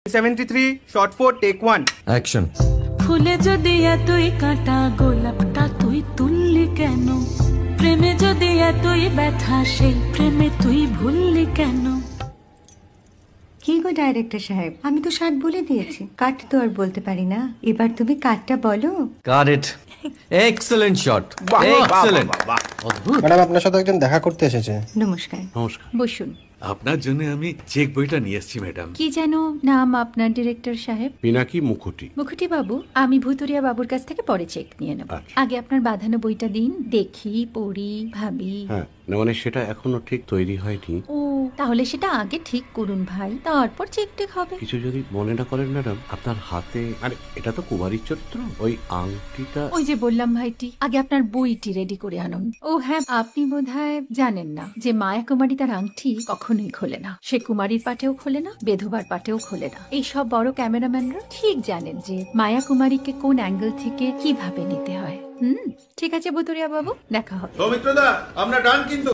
73 shot 4 take 1 action. ফুলে যদি এতই কাঁটা গোলাপটা তুই তুললি কেন? প্রেমে যদি এতই ব্যথা সেই প্রেমে তুই ভুললি কেন? কি গো ডাইরেক্টর সাহেব, আমি তো 60 বলে দিয়েছি, কাট তো আর বলতে পারি না, এবার তুমি কাটটা বলো। Got it. এক্সেলেন্ট শট, বাহ, বাহ, এক্সেলেন্ট। বাহ, বাহ, বাহ। ম্যাডাম আপনার সাথে একজন দেখা করতে এসেছে। নমস্কার। নমস্কার। বসুন। আপনার জন্য আমি চেক বইটা নিয়ে এসেছি ম্যাডাম। কি যেন নাম আপনার ডিরেক্টর সাহেব? পিনাকি মুখোটি। মুখুটি বাবু, আমি ভুতুরিয়া বাবুর কাছ থেকে পরে চেক নিয়ে নেব। আচ্ছা। আগে আপনার বাঁধানো বইটা দিন, দেখি, পড়ি, ভাবি। হ্যাঁ, না মানে সেটা এখনো ঠিক তৈরি হয়নি। ও, তাহলে সেটা আগে ঠিক করুন ভাই, তারপর চেক টেক হবে। কিছু যদি মনে না করেন ম্যাডাম, আপনার হাতে আরে এটা তো কুমারীর চরিত্র, ওই আংটিটা। ওই যে বললাম ভাইটি, আগে আপনার বইটি রেডি করে আনুন। ও হ্যাঁ, আপনি বোধহয় জানেন না যে মায়া কুমারী তার আংটি কখনোই খোলে না। সে কুমারীর পাটেও খোলে না, বেধবার পাটেও খোলে না। এই সব বড় ক্যামেরাম্যানরা ঠিক জানেন যে মায়া কুমারীকে কোন অ্যাঙ্গেল থেকে কিভাবে নিতে হয়। ঠিক আছে বুতুরিয়া বাবু, দেখা হবে। সৌমিত্রদা, আমরা ডান কিন্তু।